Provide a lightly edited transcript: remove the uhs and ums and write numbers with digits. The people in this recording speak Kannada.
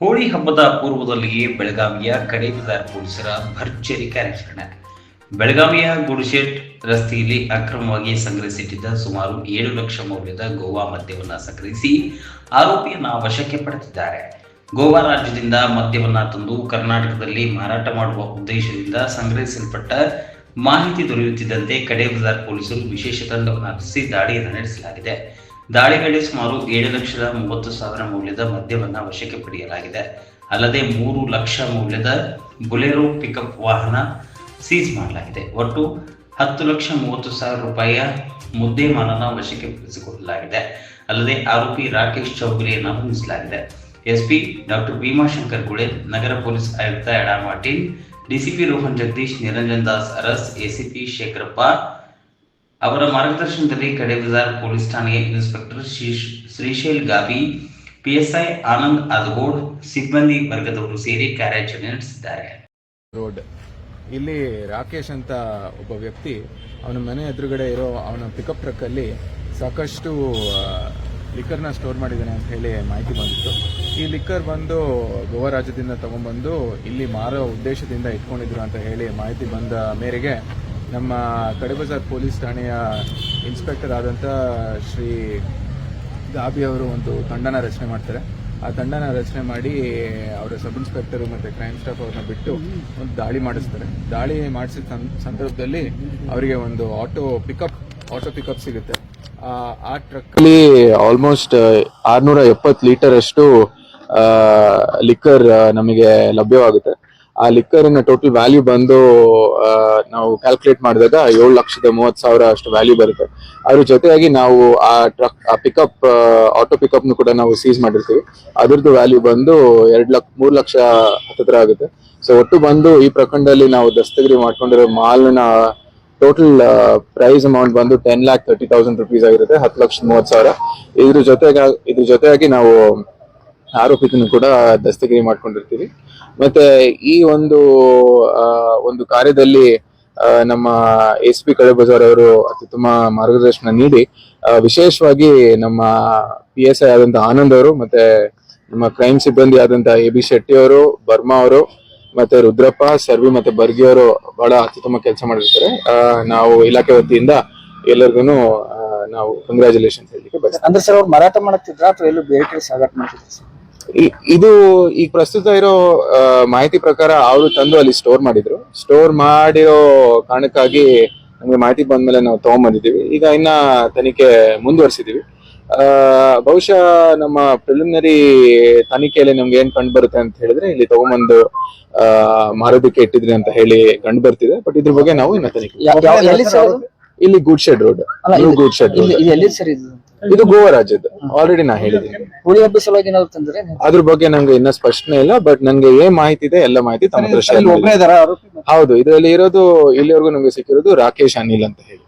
ಹೋಳಿ ಹಬ್ಬದ ಪೂರ್ವದಲ್ಲಿಯೇ ಬೆಳಗಾವಿಯ ಕಡೇಬಜಾರ್ ಪೊಲೀಸರ ಭರ್ಜರಿ ಕಾರ್ಯಾಚರಣೆ. ಬೆಳಗಾವಿಯ ಗುಡಿಶೆಟ್ ರಸ್ತೆಯಲ್ಲಿ ಅಕ್ರಮವಾಗಿ ಸಂಗ್ರಹಿಸಿಟ್ಟಿದ್ದ ಸುಮಾರು 7 ಲಕ್ಷ ಮೌಲ್ಯದ ಗೋವಾ ಮದ್ಯವನ್ನು ಸಂಗ್ರಹಿಸಿ ಆರೋಪಿಯನ್ನ ವಶಕ್ಕೆ ಪಡೆದಿದ್ದಾರೆ. ಗೋವಾ ರಾಜ್ಯದಿಂದ ಮದ್ಯವನ್ನ ತಂದು ಕರ್ನಾಟಕದಲ್ಲಿ ಮಾರಾಟ ಮಾಡುವ ಉದ್ದೇಶದಿಂದ ಸಂಗ್ರಹಿಸಲ್ಪಟ್ಟ ಮಾಹಿತಿ ದೊರೆಯುತ್ತಿದ್ದಂತೆ ಕಡೇಬಜಾರ್ ಪೊಲೀಸರು ವಿಶೇಷ ತಂಡವನ್ನು ರಚಿಸಿ ದಾಳಿಯನ್ನು ನಡೆಸಲಾಗಿದೆ. ದಾಳಿ ವೇಳೆ ಸುಮಾರು 7,30,000 ಮೌಲ್ಯದ ಮದ್ಯವನ್ನು ವಶಕ್ಕೆ ಪಡೆಯಲಾಗಿದೆ. ಅಲ್ಲದೆ 3 ಲಕ್ಷ ಮೌಲ್ಯದ ಬುಲೆರೋ ಪಿಕಪ್ ವಾಹನ ಸೀಸ್ ಮಾಡಲಾಗಿದೆ. ಒಟ್ಟು 10,30,000 ರೂಪಾಯಿಯ ಮುದ್ದೆ-ಮಾಲನ್ನು ವಶಕ್ಕೆ ಪಡಿಸಿಕೊಳ್ಳಲಾಗಿದೆ. ಅಲ್ಲದೆ ಆರೋಪಿ ರಾಕೇಶ್ ಚೌಗುಲೆಯನ್ನು ಬಂಧಿಸಲಾಗಿದೆ. ಎಸ್ಪಿ ಡಾಕ್ಟರ್ ಭೀಮಾಶಂಕರ್ ಗುಳೆ, ನಗರ ಪೊಲೀಸ್ ಆಯುಕ್ತ ಎಡಾ ಮಾರ್ಟಿನ್, ಡಿಸಿಪಿ ರೋಹನ್ ಜಗದೀಶ್, ನಿರಂಜನ್ ದಾಸ್ ಅರಸ್, ಎಸಿಪಿ ಶೇಖರಪ್ಪ ಅವರ ಮಾರ್ಗದರ್ಶನದಲ್ಲಿ ಕಡೇಬಜಾರ್ ಪೊಲೀಸ್ ಠಾಣೆಯ ಇನ್ಸ್ಪೆಕ್ಟರ್ ಶ್ರೀಶೈಲ್ ಗಾಬಿ, ಪಿಎಸ್ಐ ಆನಂದ್ ಆದಗೋಡ್ ಸಿಬ್ಬಂದಿ ವರ್ಗದವರು ಸೇರಿ ಕಾರ್ಯಾಚರಣೆ ನಡೆಸಿದ್ದಾರೆ. ರೋಡ್ ಇಲ್ಲಿ ರಾಕೇಶ್ ಅಂತ ಒಬ್ಬ ವ್ಯಕ್ತಿ ಅವನ ಮನೆ ಎದುರುಗಡೆ ಇರೋ ಅವನ ಪಿಕಪ್ ಟ್ರಕ್ ಅಲ್ಲಿ ಸಾಕಷ್ಟು ಲಿಕ್ಕರ್ನ ಸ್ಟೋರ್ ಮಾಡಿದ್ದಾನೆ ಅಂತ ಹೇಳಿ ಮಾಹಿತಿ ಬಂದಿತ್ತು. ಈ ಲಿಕ್ಕರ್ ಬಂದು ಗೋವಾ ರಾಜ್ಯದಿಂದ ತಗೊಂಡ್ಬಂದು ಇಲ್ಲಿ ಮಾರೋ ಉದ್ದೇಶದಿಂದ ಇಟ್ಕೊಂಡಿದ್ರು ಅಂತ ಹೇಳಿ ಮಾಹಿತಿ ಬಂದ ಮೇರೆಗೆ ನಮ್ಮ ಕಡೇಬಜಾರ್ ಪೊಲೀಸ್ ಠಾಣೆಯ ಇನ್ಸ್ಪೆಕ್ಟರ್ ಆದಂಥ ಶ್ರೀ ಗಾಬಿ ಅವರು ಒಂದು ತಂಡನ ರಚನೆ ಮಾಡ್ತಾರೆ. ಆ ತಂಡನ ರಚನೆ ಮಾಡಿ ಅವರ ಸಬ್ ಇನ್ಸ್ಪೆಕ್ಟರು ಮತ್ತು ಕ್ರೈಮ್ ಸ್ಟಾಫ್ ಅವ್ರನ್ನ ಬಿಟ್ಟು ಒಂದು ದಾಳಿ ಮಾಡಿಸ್ತಾರೆ. ದಾಳಿ ಮಾಡಿಸಿದ ಸಂದರ್ಭದಲ್ಲಿ ಅವರಿಗೆ ಒಂದು ಆಟೋ ಪಿಕಪ್ ಸಿಗುತ್ತೆ. ಆ ಟ್ರಕ್ಕಲ್ಲಿ ಆಲ್ಮೋಸ್ಟ್ 670 ಲೀಟರ್ ಅಷ್ಟು ಲಿಕ್ಕರ್ ನಮಗೆ ಲಭ್ಯವಾಗುತ್ತೆ. ಆ ಲಿಕ್ಕರಿನ ಟೋಟಲ್ ವ್ಯಾಲ್ಯೂ ಬಂದು ನಾವು ಕ್ಯಾಲ್ಕುಲೇಟ್ ಮಾಡಿದಾಗ 7,30,000 ಅಷ್ಟು ವ್ಯಾಲ್ಯೂ ಬರುತ್ತೆ. ಅದ್ರ ಜೊತೆಯಾಗಿ ನಾವು ಆ ಪಿಕಪ್ ಆಟೋ ಪಿಕಪ್ನು ಕೂಡ ನಾವು ಸೀಸ್ ಮಾಡಿರ್ತೀವಿ. ಅದ್ರದ್ದು ವ್ಯಾಲ್ಯೂ ಬಂದು 3 ಲಕ್ಷ ಹತ್ತಿರ ಆಗುತ್ತೆ. ಸೊ ಒಟ್ಟು ಬಂದು ಈ ಪ್ರಕರಣದಲ್ಲಿ ನಾವು ದಸ್ತಗಿರಿ ಮಾಡ್ಕೊಂಡಿರೋ ಮಾಲ್ನ ಟೋಟಲ್ ಪ್ರೈಸ್ ಅಮೌಂಟ್ ಬಂದು 10,30,000 ರೂಪೀಸ್ ಆಗಿರುತ್ತೆ, 10,30,000. ಇದ್ರ ಜೊತೆಯಾಗಿ ನಾವು ಆರೋಪಿತನು ಕೂಡ ದಸ್ತಗಿರಿ ಮಾಡ್ಕೊಂಡಿರ್ತೀವಿ. ಮತ್ತೆ ಈ ಒಂದು ಕಾರ್ಯದಲ್ಲಿ ನಮ್ಮ ಎಸ್ಪಿ ಕಡೇಬಜಾರ್ ಅವರು ಅತ್ಯುತ್ತಮ ಮಾರ್ಗದರ್ಶನ ನೀಡಿ ವಿಶೇಷವಾಗಿ ನಮ್ಮ PSI ಆದಂತ ಆನಂದ್ ಅವರು ಮತ್ತೆ ನಮ್ಮ ಕ್ರೈಮ್ ಸಿಬ್ಬಂದಿ ಆದಂತ AB ಶೆಟ್ಟಿ ಅವರು, ಬರ್ಮಾ ಅವರು ಮತ್ತೆ ರುದ್ರಪ್ಪ, ಸರ್ವಿ ಮತ್ತೆ ಬರ್ಗಿ ಅವರು ಬಹಳ ಅತ್ಯುತ್ತಮ ಕೆಲಸ ಮಾಡಿರ್ತಾರೆ. ನಾವು ಇಲಾಖೆ ವತಿಯಿಂದ ಎಲ್ಲರಿಗೂ ನಾವು ಕಂಗ್ರಾಚುಲೇಷನ್ಸ್ ಹೇಳಲಿಕ್ಕೆ ಬಯಸ್ತೀವಿ. ಅಂದ್ರೆ ಸರ್ ಅವ್ರು ಮಾರಾಟ ಮಾಡುತ್ತಿದ್ರ ಅಥವಾ ಎಲ್ಲೂ ಬೇರೆ ಕಡೆ ಸಾಗಾಟ ಮಾಡ್ತಿದ್ರು? ಇದು ಈಗ ಪ್ರಸ್ತುತ ಇರೋ ಮಾಹಿತಿ ಪ್ರಕಾರ ಅವರು ತಂದು ಅಲ್ಲಿ ಸ್ಟೋರ್ ಮಾಡಿದ್ರು. ಸ್ಟೋರ್ ಮಾಡಿರೋ ಕಾರಣಕ್ಕಾಗಿ ನಮ್ಗೆ ಮಾಹಿತಿ ಬಂದ್ಮೇಲೆ ನಾವು ತಗೊಂಡ್ಬಂದಿದ್ದೀವಿ. ಈಗ ಇನ್ನ ತನಿಖೆ ಮುಂದುವರಿಸಿದೀವಿ. ಬಹುಶಃ ನಮ್ಮ ಪ್ರಿಲಿಮಿನರಿ ತನಿಖೆಯಲ್ಲಿ ನಮ್ಗೆ ಏನ್ ಕಂಡು ಬರುತ್ತೆ ಅಂತ ಹೇಳಿದ್ರೆ ಇಲ್ಲಿ ತಗೊಂಡ್ಬಂದು ಮಾರೋದಕ್ಕೆ ಇಟ್ಟಿದ್ರಿ ಅಂತ ಹೇಳಿ ಕಂಡು ಬರ್ತಿದೆ. ಬಟ್ ಇದ್ರ ಬಗ್ಗೆ ನಾವು ಇನ್ನ ತನಿಖೆ ಇಲ್ಲಿ ಗುಡ್ಶೆಡ್ ರೋಡ್, ಗುಡ್ಶೆಡ್ ಇದು ಗೋವಾ ರಾಜ್ಯದ್ದು. ಆಲ್ರೆಡಿ ನಾ ಹೇಳಿದ್ದೀನಿ. ಹೋಳಿ ಹಬ್ಬ ಸಲುವಾಗಿ ಏನಾದ್ರು ತಂದ್ರೆ ಅದ್ರ ಬಗ್ಗೆ ನಂಗೆ ಇನ್ನ ಸ್ಪಷ್ಟನೆ ಇಲ್ಲ. ಬಟ್ ನಂಗೆ ಏನ್ ಮಾಹಿತಿ ಇದೆ ಎಲ್ಲ ಮಾಹಿತಿ ತಮ್ಮ ಹತ್ರ ಶೇರ್. ಹೌದು, ಇದರಲ್ಲಿ ಇರೋದು ಇಲ್ಲಿವರೆಗೂ ನಮ್ಗೆ ಸಿಕ್ಕಿರೋದು ರಾಕೇಶ್ ಅನಿಲ್ ಅಂತ ಹೇಳಿ.